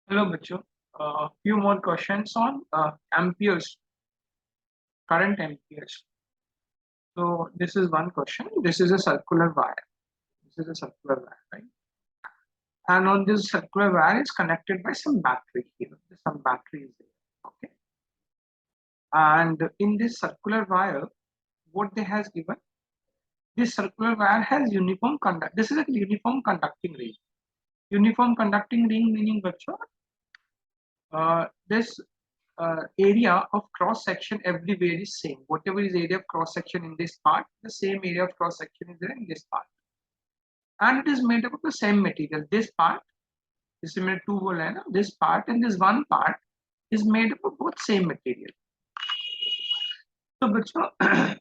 Hello, बच्चों. Few more questions on amperes, current amperes. So this is one question. This is a circular wire. This is a circular wire, right? And on this circular wire is connected by some battery here. Some battery is there. Okay. And in this circular wire, what they has given? This circular wire has uniform conduct. This is a uniform conducting ring. Uniform conducting ring meaning, bachcho, this area of cross section everywhere is same. Whatever is area of cross section in this part, the same area of cross section is there in this part, and it is made up of the same material. This part is similar to बोला है ना, this part and this one part is made up of both same material. So बच्चों,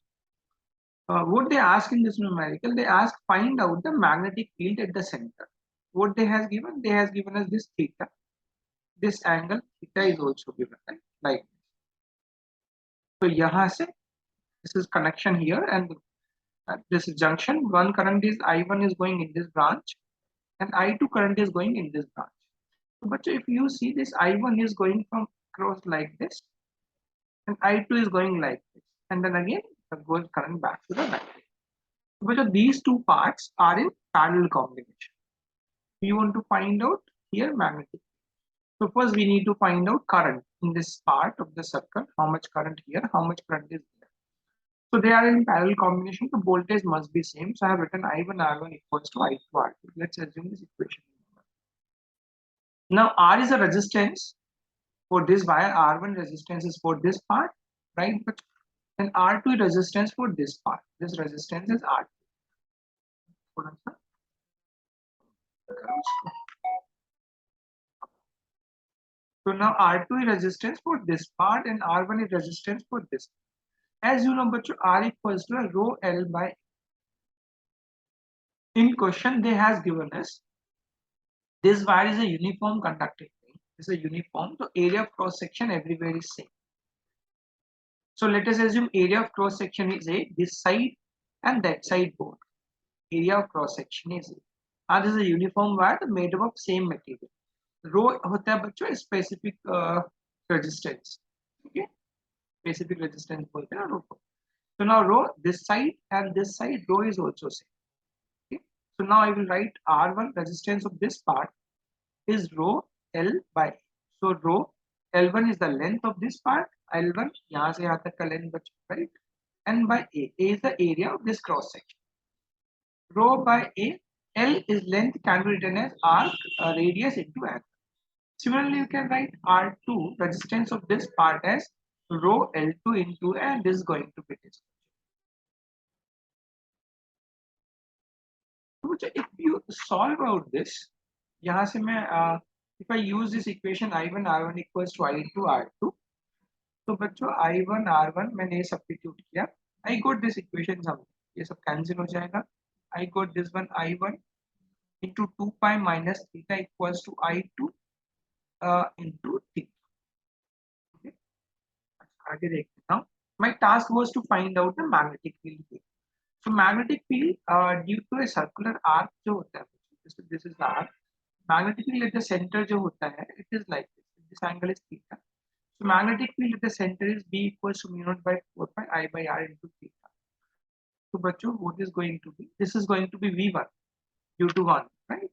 what they ask in this numerical, they ask find out the magnetic field at the center. What they has given? They has given us this theta. This angle theta is also given, right? Like this. So यहाँ से this is connection here, and this is junction. One current is I1 is going in this branch, and I2 current is going in this branch. So, but if you see this I1 is going from across like this, and I2 is going like this, and then again it goes current back to the battery. But these two parts are in parallel combination. We want to find out here magnetic. So first we need to find out current in this part of the circle. How much current here? How much current is there? So they are in parallel combination. The voltage must be same. So I have written I1 R1 equals to I2 R2. Let's assume this equation. Now R is a resistance for this wire. R1 resistance is for this part, right? But then R2 resistance for this part. This resistance is R2. So now R2 is resistance for this part and R1 is resistance for this. As you know, but R equals to rho L by. In question, they has given us this wire is a uniform conducting thing. This is a uniform, so area of cross section everywhere is same. So let us assume area of cross section is A, this side and that side both. Area of cross section is A. And this is a uniform wire made up of same material. Rho होता है बच्चों specific resistance. Okay, specific resistance बोलते हैं ना rho. So now rho this side and this side rho is also same. Okay, so now I will write R1 resistance of this part is rho L by A. So rho L1 is the length of this part. L1 यहाँ से यहाँ तक का length बच्चों, right? And by A. A is the area of this cross section. Rho by A. L is length can be written as arc radius into angle. Similarly, you can write R2 resistance of this part as rho L2 into, and this is going to be this. So if you solve out this, यहाँ से मैं if I use this equation I1 R1 equals to I2 R2, तो बच्चों I1 R1 मैंने ये substitute किया, I got this equation something, ये सब cancel हो जाएगा. I got this one I1 into 2 pi minus theta equals to I2 into theta. Okay. आगे देखते हैं. Now my task was to find out the magnetic field here. So magnetic field due to a circular arc जो होता है, this is the arc. Magnetic field at the center जो होता है, it is like this. This angle is theta. So magnetic field at the center is B equals to mu naught by 4 pi I by R into theta. So बच्चों, what is going to be? This is going to be V1 due to 1, right?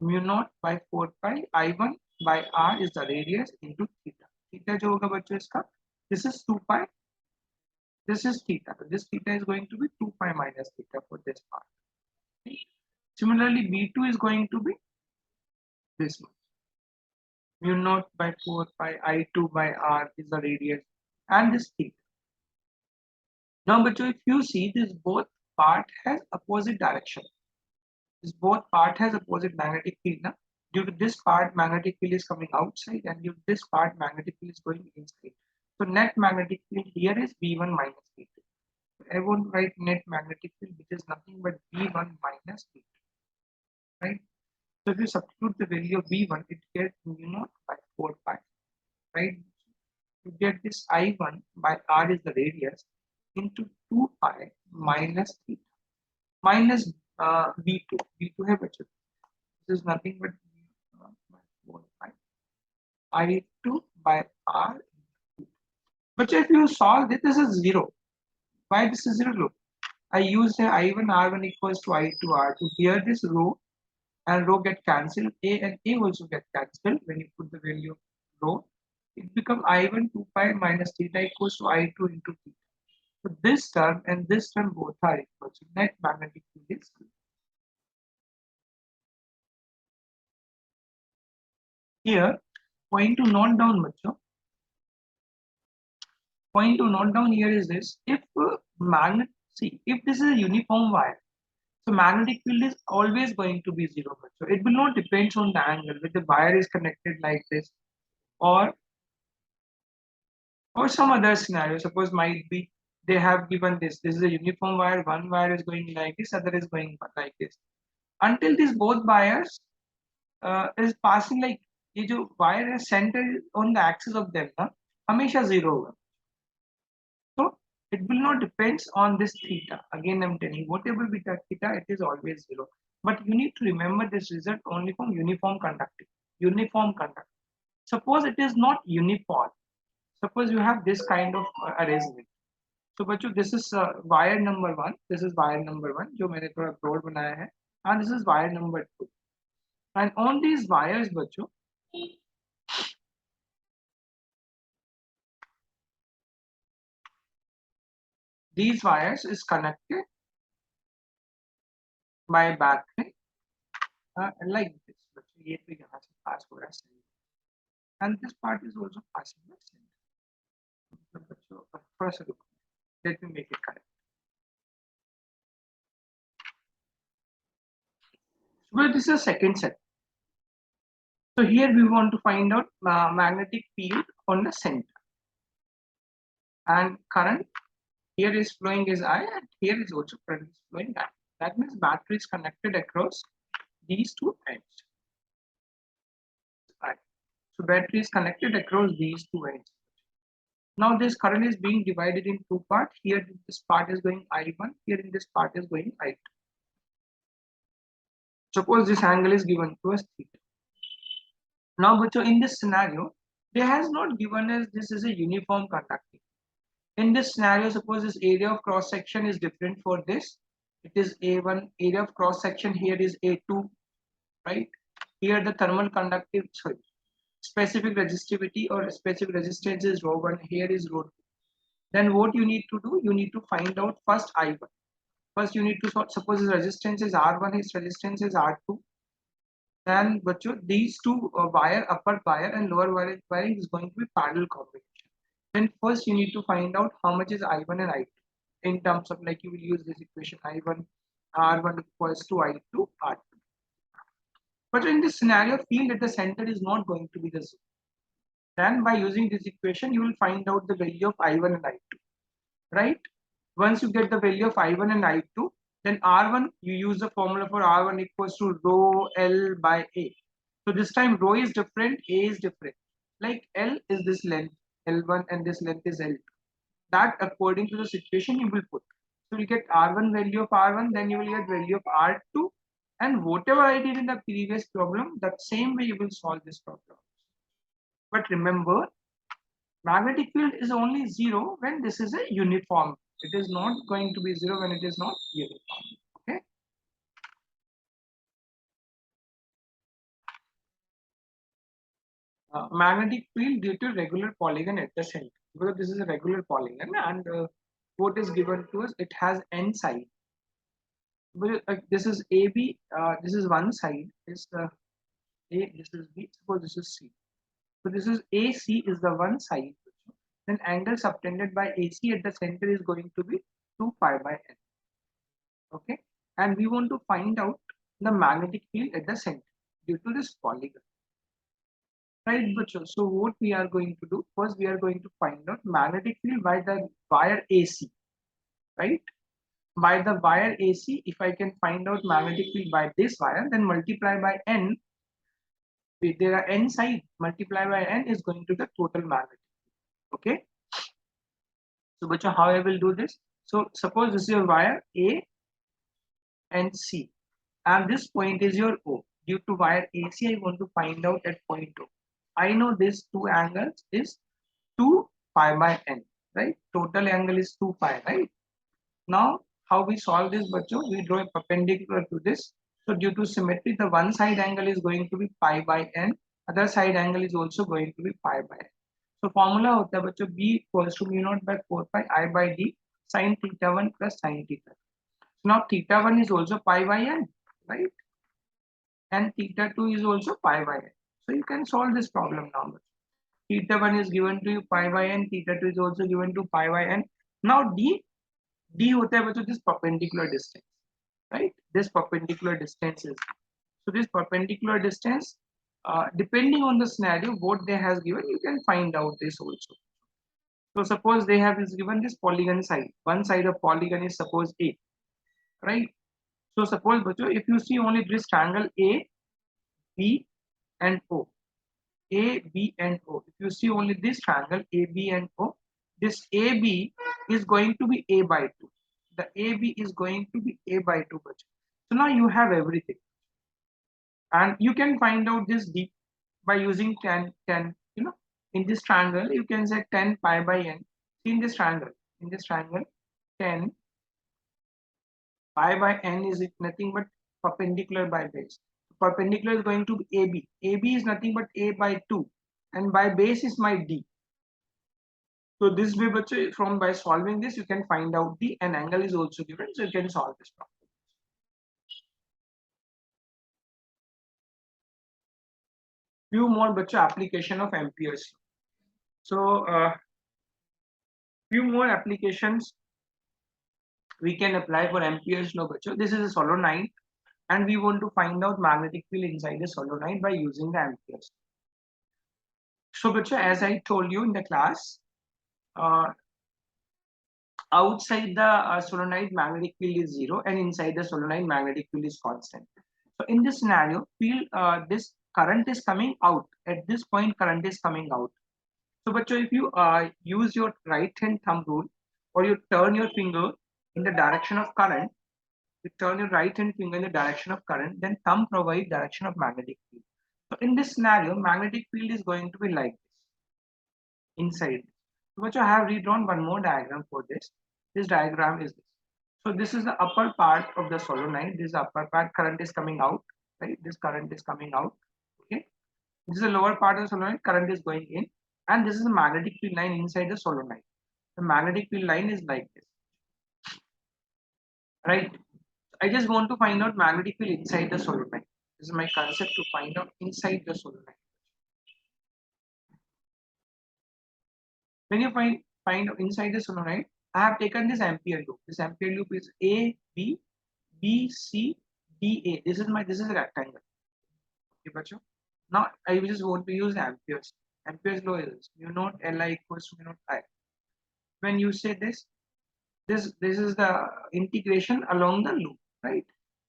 Mu naught by 4 pi I1 by R is the radius into theta. Theta जो होगा बच्चों इसका, this is 2 pi. This is theta. So this theta is going to be 2 pi minus theta for this part. Okay. Similarly, B2 is going to be this much. Mu naught by 4 pi I2 by R is the radius and this theta. Now, but if you see this both part has opposite direction. This both part has opposite magnetic field. Now, due to this part, magnetic field is coming outside, and due to this part, magnetic field is going inside. So net magnetic field here is V1 minus V2. I won't write net magnetic field, which is nothing but V1 minus V2. Right? So if you substitute the value of V1, it gets mu naught by 4 pi. Right? You get this I1 by R is the radius into 2 pi minus theta minus V2. V2 है बच्चों. This is nothing but I2 by R. But if you solve it, this is 0. Why this is 0? Look, I use the I1 R1 equals to I2 R2. Here this row and row get cancelled. A and A also get cancelled when you put the value of row. It becomes I1 2 pi minus theta equals to I2 into theta. So this term and this term both are equal. So net magnetic field is here. Point to note down, macho. Point to note down here is this: if magnet, see, if this is a uniform wire, so magnetic field is always going to be 0. So it will not depend on the angle whether the wire is connected like this or some other scenario. Suppose might be they have given this. This is a uniform wire. One wire is going like this, other is going like this. Until these both wires is passing like ये जो wire है center on the axis of them ना हमेशा 0 होगा. So it will not depends on this theta. Again, I'm telling you, whatever be that theta, it is always 0. But you need to remember this result only from uniform conducting. Uniform conducting. Suppose it is not uniform. Suppose you have this kind of arrangement. So बच्चों, this is wire number 1. This is wire number 1 जो मैंने थोड़ा broad बनाया है. And this is wire number 2. And on these wires, बच्चों, these wires is connected by battery like this. बच्चों, ये तो यहाँ से pass हो रहा है. And this part is also passing by center. So बच्चों, थोड़ा सा रुको. Let me make it correct. So this is a second set. So here we want to find out magnetic field on the center. And current here is flowing is I, and here is also current is flowing I. That means battery is connected across these two ends. I. So battery is connected across these two ends. Now this current is being divided in two parts. Here this part is going I1, here in this part is going I2. Suppose this angle is given to us theta. Now, but in this scenario, they has not given us this is a uniform conducting. In this scenario, suppose this area of cross section is different for this. It is A1, area of cross section here is A2, right? Here the thermal conductive, sorry, specific resistivity or specific resistance is ρ1, here is ρ2. Then what you need to do, you need to find out first I1. First you need to sort, suppose his resistance is R1, his resistance is R2. Then these two wire, upper wire and lower wire wiring is going to be parallel combination. Then first you need to find out how much is I1 and I2 in terms of, like, you will use this equation I1 R1 equals to I2 R2. But in this scenario, field at the center is not going to be the same. Then by using this equation, you will find out the value of I1 and I2, right? Once you get the value of I1 and I2, then R1, you use the formula for R1 equals to rho L by A. So this time rho is different, A is different. Like L is this length, L1, and this length is L2. That according to the situation you will put. So you get R1 value of R1, then you will get value of R2, and whatever I did in the previous problem, that same way you will solve this problem. But remember, magnetic field is only 0 when this is a uniform. It is not going to be 0 when it is not uniform. Okay. Magnetic field due to regular polygon at the center. Because this is a regular polygon, and what is given to us, it has n side. This is AB, this is one side, is A, this is B, suppose this is C. So this is AC is the one side. Then angle subtended by AC at the center is going to be 2 pi by n. Okay, and we want to find out the magnetic field at the center due to this polygon. Right, Butcher. So what we are going to do, first we are going to find out magnetic field by the wire AC, right? By the wire AC, if I can find out magnetic field by this wire, then multiply by n. If there are n sides, multiply by n is going to the total magnetic field. Okay. So, Butcher, how I will do this? So, suppose this is your wire A and C, and this point is your O. due to wire AC, I want to find out at point O. I know this two angles is 2 pi by n, right? Total angle is 2 pi, right? Now, how we solve this, bacho? We draw a perpendicular to this. So due to symmetry, the one side angle is going to be pi by n, other side angle is also going to be pi by n. So formula होता है बच्चों B equals to mu naught by 4 pi I by d sin theta 1 plus sin theta. So now theta 1 is also pi by n, right? And theta 2 is also pi by n. So you can solve this problem now. Theta 1 is given to you pi by n, theta 2 is also given to pi by n. Now d होता है बच्चों this perpendicular distance, right? This perpendicular distance is, so this perpendicular distance, depending on the scenario what they has given, you can find out this also. So suppose they have is given this polygon side, one side of polygon is suppose A, right? So suppose बच्चों if you see only this triangle A, B and O, A, B and O, if you see only this triangle A, B and O, this AB is going to be A by 2. The AB is going to be A by 2. So now you have everything. And you can find out this D by using 10, you know, in this triangle, you can say 10 pi by n. See in this triangle, 10 pi by n is nothing but perpendicular by base. Perpendicular is going to be AB. AB is nothing but A by 2. And by base is my D. So this way, from by solving this, you can find out the an angle is also given, so you can solve this problem. Few more application of amperes. So few more applications we can apply for amperes law. This is a solenoid, and we want to find out magnetic field inside the solenoid by using the amperes. So as I told you in the class, outside the solenoid magnetic field is 0 and inside the solenoid magnetic field is constant. So in this scenario, this current is coming out. At this point, current is coming out. So if you use your right hand thumb rule, or you turn your finger in the direction of current, you turn your right hand finger in the direction of current, then thumb provides direction of magnetic field. So in this scenario, magnetic field is going to be like this inside. So I have redrawn one more diagram for this. This diagram is this. So this is the upper part of the solenoid. This is the upper part. Current is coming out, right? This current is coming out. Okay. This is the lower part of the solenoid. Current is going in, and this is the magnetic field line inside the solenoid. The magnetic field line is like this, right? I just want to find out magnetic field inside the solenoid. This is my concept to find out inside the solenoid. When you find inside the solenoid, I have taken this ampere loop. This ampere loop is A, B, B, C, D, A. This is a rectangle. Okay, now I just want to use amperes. Ampere's law is mu naught Li equals to mu naught I. When you say this is the integration along the loop, right?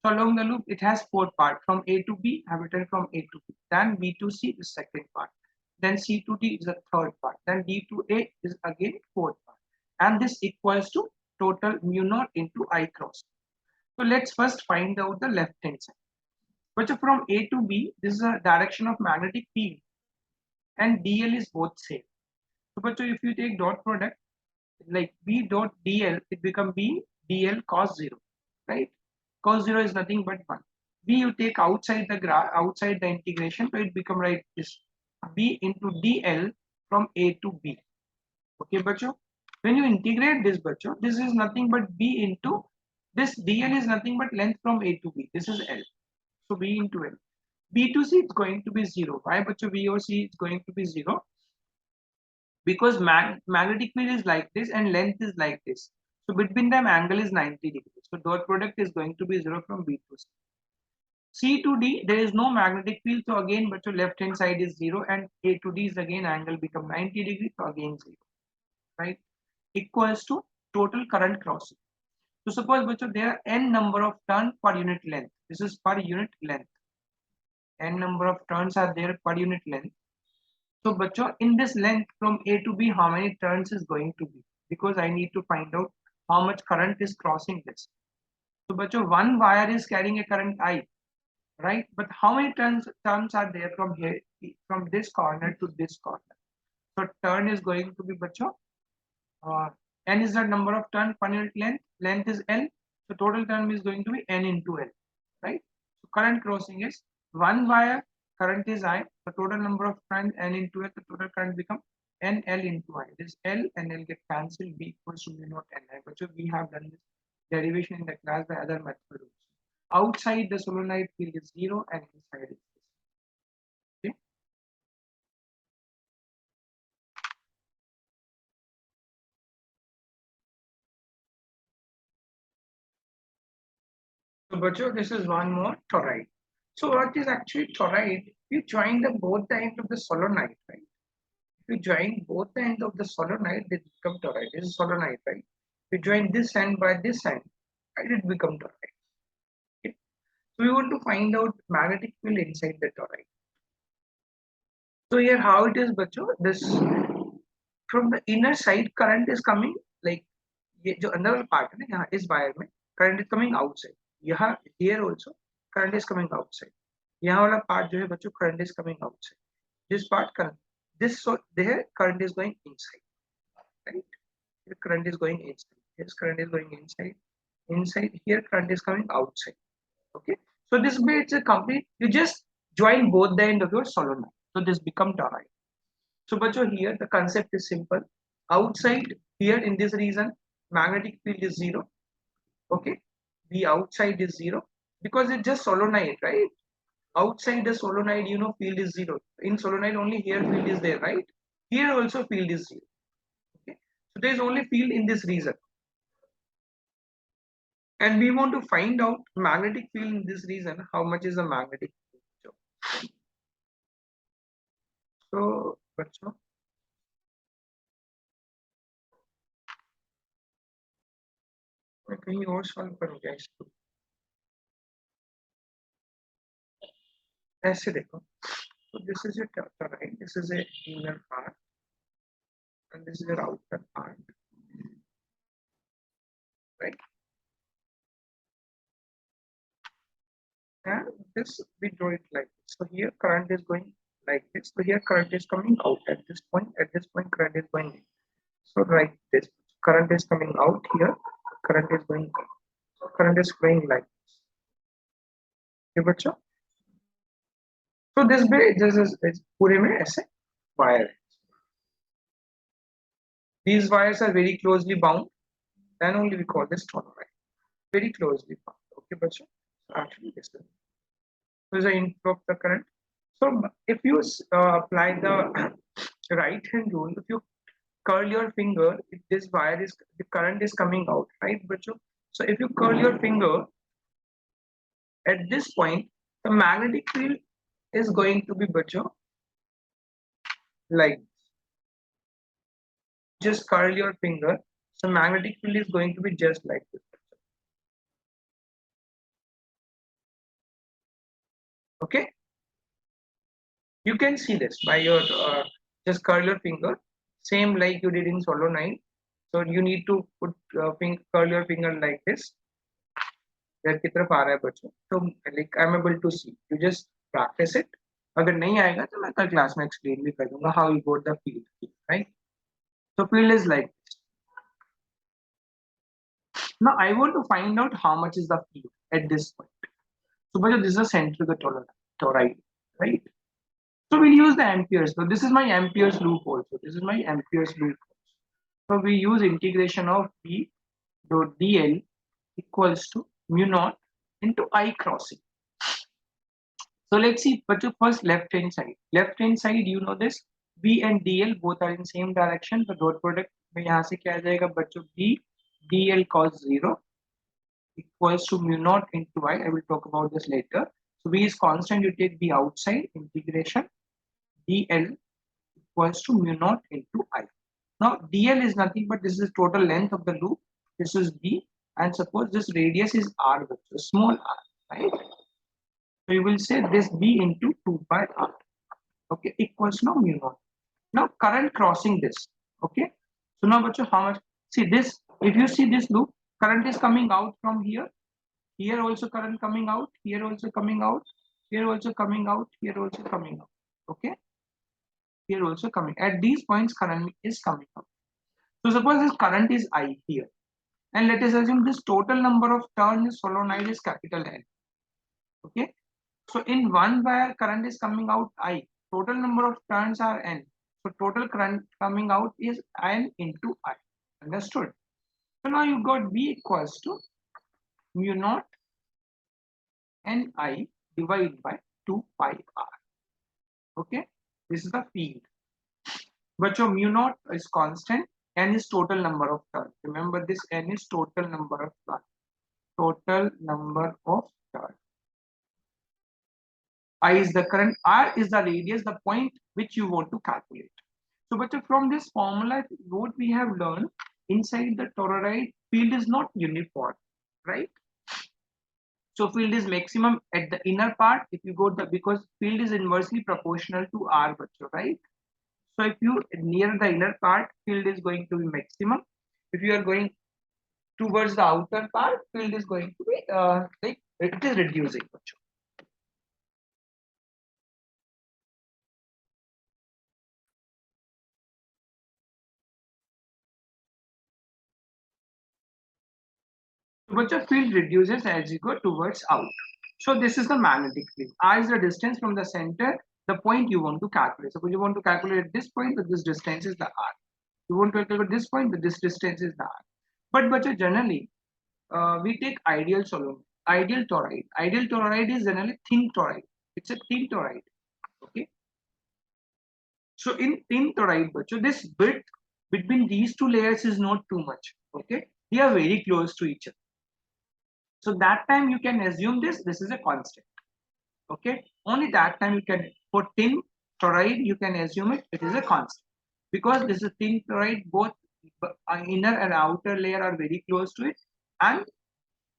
So along the loop, it has four parts. From A to B, I have written from A to B. Then B to C is second part. Then C to D is the third part. Then D to A is again fourth part. And this equals to total mu naught into I cross. So let's first find out the left hand side. But from A to B, this is a direction of magnetic field, and DL is both same. So if you take dot product, like B dot DL, it become B DL cos 0, right? Cos 0 is nothing but 1. B you take outside the integration, so it become like this, B into DL from A to B. Okay, bacho. When you integrate this, bacho, this is nothing but B into this DL is nothing but length from A to B. This is L. So B into L. B to C is going to be 0. Why, bacho? B or C is going to be 0? Because magnetic field is like this and length is like this. So between them angle is 90 degrees. So dot product is going to be 0 from B to C. C to D, there is no magnetic field. So again, but your left hand side is 0 and A to D is again angle become 90 degrees. So again 0, right? Equals to total current crossing. So suppose there are n number of turns per unit length. This is per unit length. N number of turns are there per unit length. So in this length from A to B, how many turns is going to be? Because I need to find out how much current is crossing this. So one wire is carrying a current I. right? But how many turns are there from here, from this corner to this corner? So turn is going to be bacho, uh, n is the number of turn per unit length. Length is L. So total turn is going to be n into L, right? So current crossing is one wire. Current is I. The total number of turn n into L. The total current become n L into I. This L and L get cancelled. B equals to mu naught n I. But so we have done this derivation in the class by other methods. Outside the solenoid field is zero and inside is this. Okay. So, Bacho, this is one more toroid. So, what is actually toroid? You join the both the ends of the solenoid, right? If you join both the ends of the solenoid, they become toroid. This is solenoid, right? If you join this end by this end, right, it becomes toroid. Okay? So, we want to find out magnetic field inside the toroid. So, here how it is, Bacho? This from the inner side, current is coming like ये जो अंदर वाला part है ना यहाँ इस wire में current is coming outside यहाँ here also current is coming outside यहाँ वाला पार्ट जो है बच्चों current is coming outside this part current this so their current is going inside right here current is going inside here current is going inside here current is coming outside okay so this way it's a complete you just join both the end of your solenoid so this become toroid. So, bacho, here the concept is simple. Outside here in this region, magnetic field is zero. Okay, the outside is zero because it's just solenoid, right? Outside the solenoid, you know, field is zero. In solenoid, only here field is there, right? Here also field is zero. Okay, so there is only field in this region, and we want to find out magnetic field in this region. How much is the magnetic field? So, bacho, मैं कहीं और solve करूँ क्या इसको ऐसे देखो so this is your toroid this is a inner part and this is your outer part right and this we draw it like this. So here current is going like this so here current is coming out at this point current is going in. So like this current is coming out here current is going in. So current is flowing like this okay बच्चों so this way this is पूरे में ऐसे wire है. These wires are very closely bound then only we call this toroid very closely bound okay बच्चों so actually this is the inflow of the current. So if you apply the right hand rule, if you curl your finger, if this wire is the current is coming out, right, bacho? So if you curl your finger at this point, the magnetic field is going to be bacho like just curl your finger. So magnetic field is going to be just like this. Okay, you can see this by your just curl your finger, same like you did in solenoid. So you need to put curl your finger like this. इधर की तरफ आ रहा है बच्चों तो like I am able to see you just practice it अगर नहीं आएगा तो मैं कल क्लास में एक्सप्लेन भी कर दूंगा how you got the field right so field is like this. Now I want to find out how much is the field at this point. So but this is the center of the toroid, right? So we'll use the amperes. So this is my amperes loop also. This is my amperes loop. So we use integration of B dot dl equals to mu naught into I crossing. So let's see, but first left hand side. Left hand side, you know this. B and DL both are in same direction. The dot product में यहाँ से क्या आ जाएगा बच्चों B DL cos 0 equals to mu naught into I. I will talk about this later. So B is constant. You take the outside integration. DL equals to mu naught into I. Now DL is nothing but this is total length of the loop. This is B, and suppose this radius is R, so small r, right? So you will say this B into 2 pi R. Okay, equals now mu naught. Now current crossing this. Okay. So now bacho, how much? See this. If you see this loop, current is coming out from here. Here also current coming out. Here also coming out. here also coming out, here also coming out. Okay, here also coming. At these points, current is coming out. So suppose this current is I here, and let us assume this total number of turns in solenoid is capital N. Okay, so in one wire current is coming out I. Total number of turns are N. So total current coming out is N into I. Understood? So now you got B equals to mu naught Ni divided by 2 pi R. Okay, this is the field. But your mu naught is constant. N is total number of turns. Remember this, N is total number of turns. Total number of turns. I is the current, R is the radius, the point which you want to calculate. So, but from this formula, what we have learned, inside the toroid, field is not uniform, right? So field is maximum at the inner part if you go because field is inversely proportional to R, right? So if you near the inner part, field is going to be maximum. If you are going towards the outer part, field is going to be like it is reducing. But your field reduces as you go towards out. So this is the magnetic field. R is the distance from the center, the point you want to calculate. Suppose you want to calculate at this point, but this distance is the R. You want to calculate this point, but this distance is the R. But generally, we take ideal solenoid, ideal toroid. Ideal toroid is generally thin toroid. It's a thin toroid. Okay. So in thin toroid, this width between these two layers is not too much. Okay. They are very close to each other. So that time you can assume this is a constant. Okay. Only that time you can, for thin toroid, you can assume it is a constant. Because this is thin toroid, both inner and outer layer are very close to it. And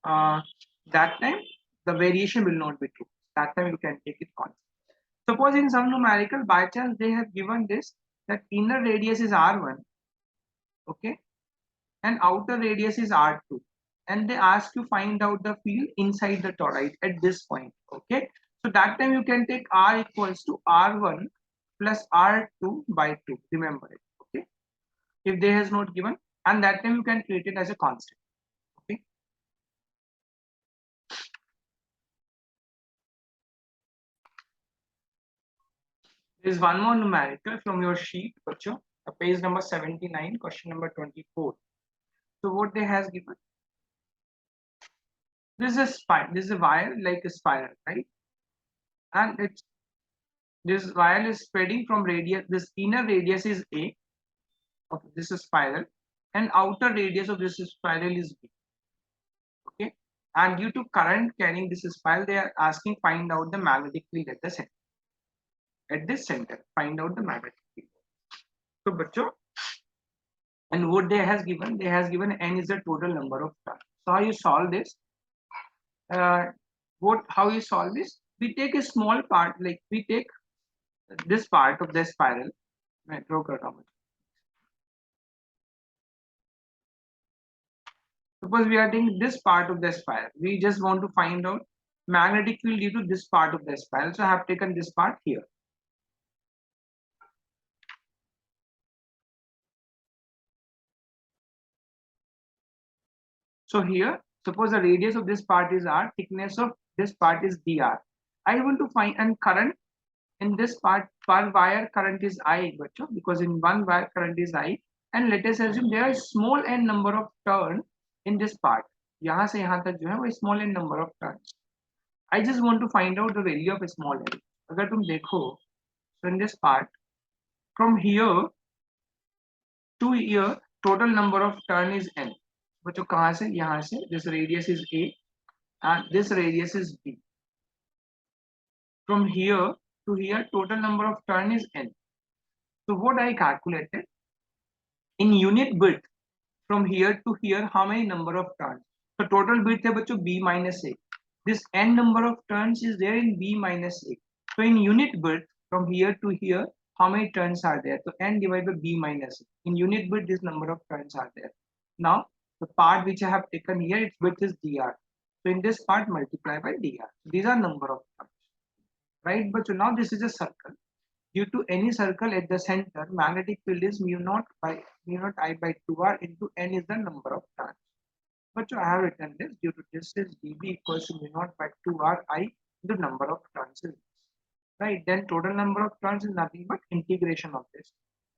that time the variation will not be true. That time you can take it constant. Suppose in some numerical, by chance they have given this, that inner radius is R1, okay, and outer radius is R2, and they ask you find out the field inside the toroid at this point. Okay, so that time you can take R equals to R1 plus R2 by 2. Remember it. Okay, if they has not given, and that time you can treat it as a constant. Okay. There is one more numerical from your sheet, page number 79, question number 24. So what they has given? This is a spiral. This is a wire like a spiral, right? And it's this wire is spreading from radius. This inner radius is A of this is spiral, and outer radius of this spiral is B. Okay, and due to current carrying this spiral, they are asking find out the magnetic field at the center. At this center, find out the magnetic field. So, bachcho, and what they has given N is the total number of turns. So how you solve this? How you solve this? We take a small part, like we take this part of the spiral. Suppose we are taking this part of the spiral. We just want to find out magnetic field due to this part of the spiral. So I have taken this part here. So here, suppose the radius of this part is R, thickness of this part is dr. I want to find and current in this part per wire current is I, because in one wire current is I, and let us assume there are small n number of turns in this part. यहाँ से यहाँ तक जो है वो small n number of turns. I just want to find out the value of a small n. अगर तुम देखो, so in this part, from here to here, total number of turn is n. बच्चों कहाँ से? यहाँ से. This radius is A, and this radius is B. From here to here, total number of turn is n. So what I calculated in unit width from here to here, how many number of turns? So total width है बच्चों B minus A. This n number of turns is there in B minus A. So in unit width from here to here, how many turns are there? So n divided by B minus A. In unit width, this number of turns are there. Now the part which I have taken here, its width is dr. So in this part, multiply by dr. So these are number of turns. right? But so now this is a circle. Due to any circle at the center, magnetic field is mu naught I by 2r into n is the number of turns. But so I have written this due to this is dB equals to mu naught by 2r I into number of turns is this. Right? Then total number of turns is nothing but integration of this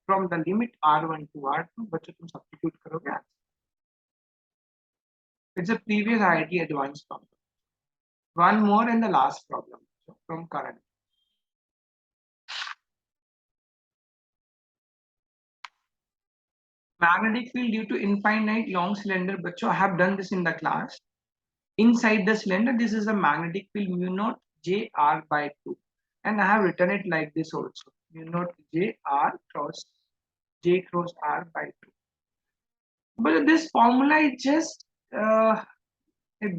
from the limit r1 to r2. But so तुम substitute करोगे answer. It's a previous IIT advanced problem. One more and the last problem. So from current. Magnetic field due to infinite long cylinder. But I have done this in the class. Inside the cylinder, this is a magnetic field mu naught J R by 2. And I have written it like this also. Mu naught J R cross J cross R by 2. But this formula is just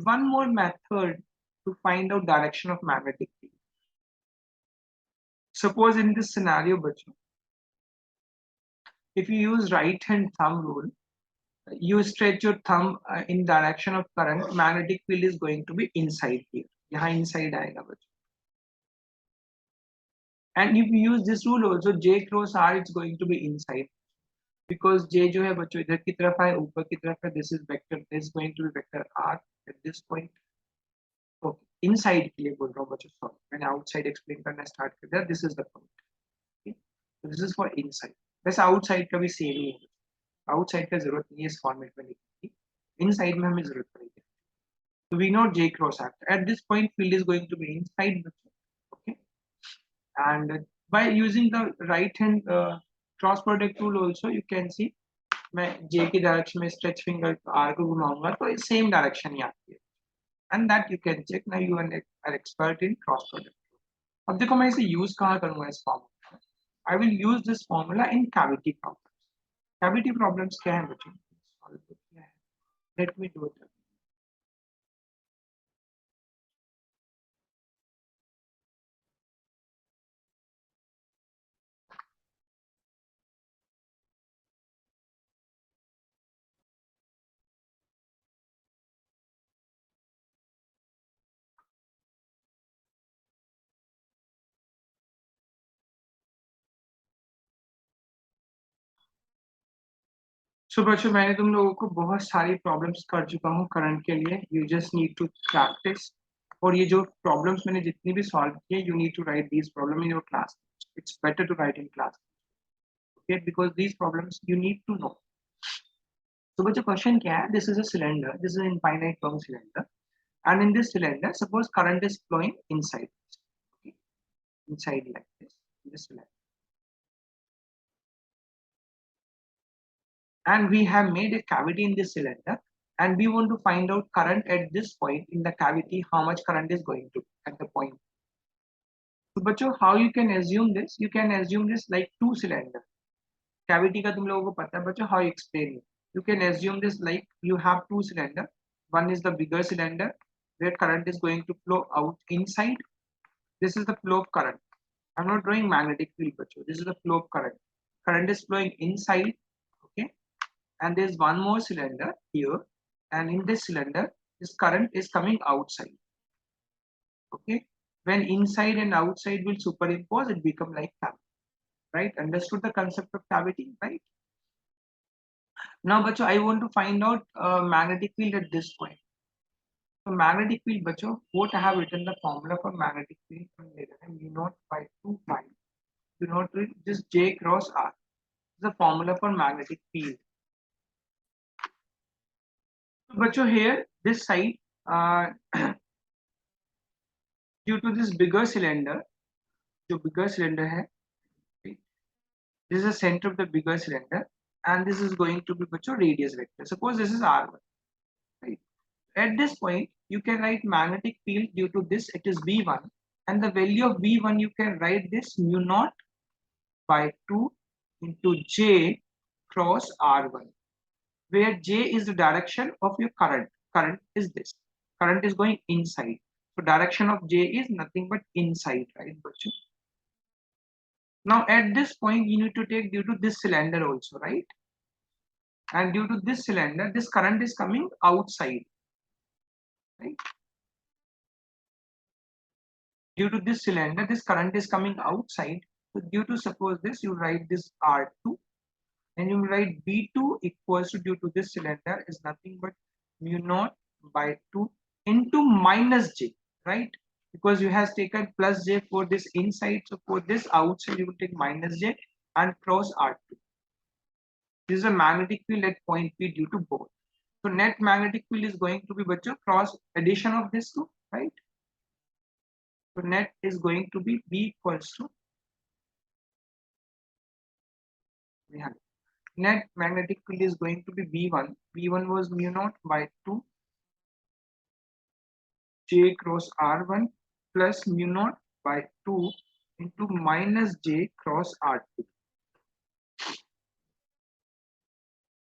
one more method to find out direction of magnetic field. Suppose in this scenario, if you use right hand thumb rule, you stretch your thumb in direction of current, magnetic field is going to be inside here. यहाँ inside आएगा बच्चों. And if you use this rule also, J cross R is going to be inside because J जो है बच्चों इधर की तरफ है, ऊपर की तरफ है. This is vector. This is going to be vector R at this point. Okay, inside के लिए बोल रहा हूँ बच्चों. Sorry, मैंने outside explain करना start कर दिया. This is the point. Okay, so this is for inside. वैसे outside का भी same ही है. Outside का जरूरत नहीं है इस format में लिखने की. Inside में हमें जरूरत पड़ेगी. So we know J cross R. At this point, field is going to be inside. Okay, and by using the right hand cross product tool also you can see मैं J की direction में stretch finger R को घुमाऊंगा तो same direction ही आती है and that you can check now you are expert in cross product. अब देखो मैं इसे यूज कहाँ करूंगा इस formula. I will use this formula in cavity problems. Cavity problems क्या है बच्चों? सॉल्व किया है. Let me do it. So बच्चों मैंने तुम लोगों को बहुत सारी प्रॉब्लम्स कर चुका हूँ करंट के लिए. You just need to practice. और ये जो प्रॉब्लम्स मैंने जितनी भी सॉल्व किए you need to write these problem in your class. It's better to write in class. Okay because these problems you need to know. तो बच्चों क्वेश्चन क्या है? This is a cylinder. This is infinite long cylinder and in this cylinder suppose current is flowing inside. Okay, inside like this cylinder. And we have made a cavity in this cylinder and we want to find out current at this point in the cavity, how much current is going to at the point. So बच्चों how you can assume this? You can assume this like two cylinder. Cavity का तुम लोगों को पता है बच्चों. How you explain it? You can assume this like you have two cylinder. One is the bigger cylinder where current is going to flow out inside. This is the flow of current. I'm not drawing magnetic field, bachcho. This is the flow of current. Current is flowing inside, okay? And there's one more cylinder here, and in this cylinder, this current is coming outside, okay? When inside and outside will superimpose, it become like cavity, right? Understood the concept of cavity, right? Now, bachcho, I want to find out magnetic field at this point. So magnetic field, bachcho, what I have written the formula for magnetic field from mu naught by 2 pi. You know, just J cross R. The formula for magnetic field. So, बच्चों here this side due to this bigger cylinder, जो bigger cylinder है, this is the center of the bigger cylinder, and this is going to be बच्चों radius vector. Suppose this is R1, right? At this point, you can write magnetic field due to this. It is V1, and the value of V1 you can write this mu naught by 2 into J cross R1. Where J is the direction of your current. Current is this. Current is going inside. So direction of J is nothing but inside, right? Now at this point, you need to take due to this cylinder also, right? And due to this cylinder, this current is coming outside, right? due to this cylinder, this current is coming outside. So due to suppose this, you write this R2 and you write B2 equals to, due to this cylinder, is nothing but mu naught by 2 into minus J, right? Because you have taken plus J for this inside. So for this outside, you will take minus J and cross R2. This is a magnetic field at point P due to both. So net magnetic field is going to be cross addition of this two, right? So net is going to be B equals to, net magnetic field is going to be B1. B1 was mu naught by 2 J cross R1 plus mu naught by 2 into minus J cross R2.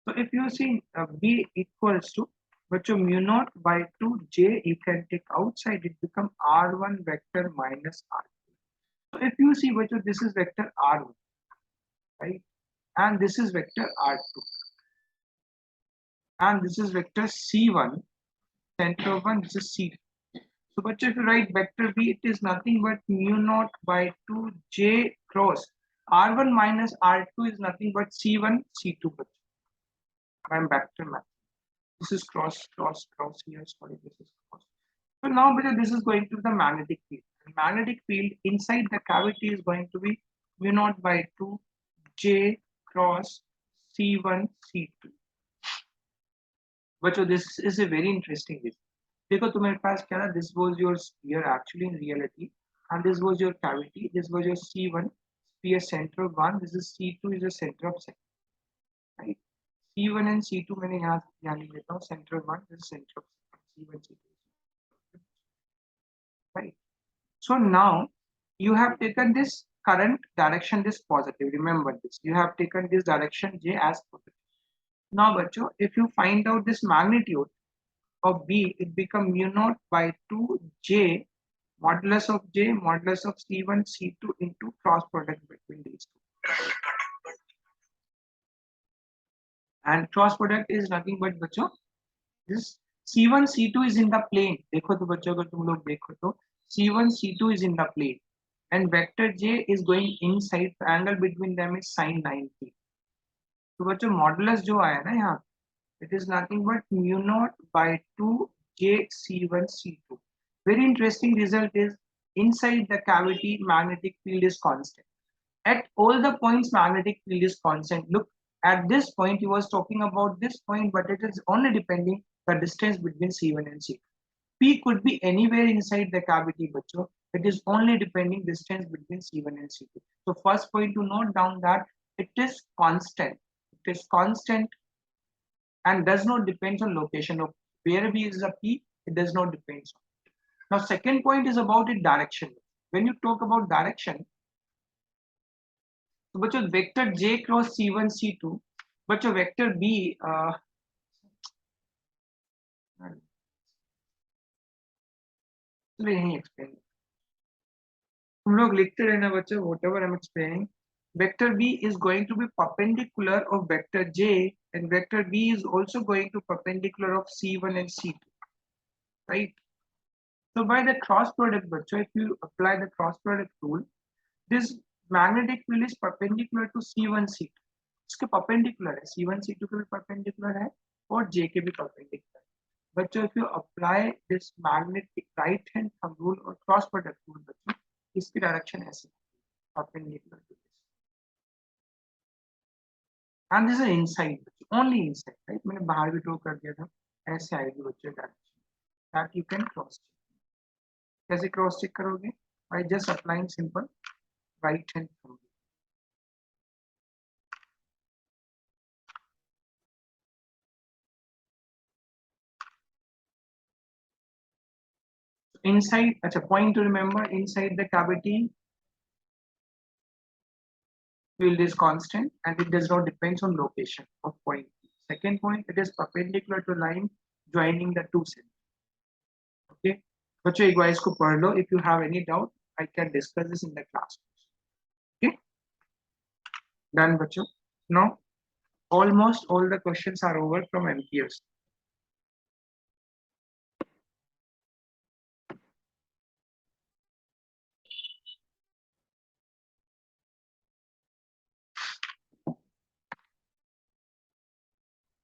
So if you see B equals to mu naught by 2 J, you can take outside, it become R1 vector minus R2. So if you see this is vector R1, right? And this is vector R2. And this is vector C1, center of 1, this is C2. So if you write vector B, it is nothing but mu naught by 2 J cross R1 minus R2 is nothing but C1, C2. I'm back to math. This is cross here. Sorry, this is cross. So now this is going to be the magnetic field. The magnetic field inside the cavity is going to be mu naught by 2 J cross C1, C2. But this is a very interesting thing. देखो तुम्हारे पास क्या ना, this was your sphere actually in reality, and this was your cavity. This was your C1 sphere center of 1. This is C2 is the center of second, right? C1 and C2 मैंने यहाँ ध्यान नहीं देता हूँ. Center of 1 this is center of C1 C2, right? So now you have taken this current direction, this positive. Remember this. You have taken this direction J as positive. Now बच्चों, if you find out this magnitude of B, it become mu naught by 2 J modulus of J modulus of C1 C2 into cross product between these two. And cross product is nothing but बच्चों this C1 C2 is in the plane. देखो तो बच्चों अगर तुम लोग देखो तो C1 C2 is in the plane and vector J is going inside. The angle between them is sin 90. तो बच्चों modulus जो आया ना यहाँ, it is nothing but mu naught by 2 J C1 C2. Very interesting result is inside the cavity magnetic field is constant. At all the points magnetic field is constant. Look, at this point he was talking about this point, but it is only depending the distance between C1 and C2. P could be anywhere inside the cavity, bachcho. It is only depending distance between C1 and C2. So first point to note down that it is constant. It is constant and does not depend on location of where B is a P. It does not depend on. Now second point is about its direction. When you talk about direction, so बच्चों vector J cross C1 C2, बच्चों vector B नहीं explain. तुम लोग लिखते रहना बच्चों, whatever I'm explaining. Vector B is going to be perpendicular of vector J, and vector B is also going to perpendicular of C1 and C2, right? So by the cross product, bachcho, if you apply the cross product rule, this magnetic field is perpendicular to C1 C2. इसके perpendicular है, C1 C2 के भी perpendicular है और J के भी perpendicular है. बच्चों, if you apply this magnetic right hand thumb rule or cross product rule, बच्चों इसकी direction ऐसे perpendicular to this. And this is inside, only inside, right? मैंने बाहर भी draw कर दिया था, ऐसे आएगी बच्चों direction. That you can cross check. कैसे cross check करोगे? By just applying simple right hand thumb. Inside, that's a point to remember, inside the cavity field is constant and it does not depend on location of point. Second point, it is perpendicular to line joining the two centers. Okay, बच्चों एक बार इसको पढ़ लो. If you have any doubt, I can discuss this in the class. Okay, done बच्चों. Now almost all the questions are over from MPS.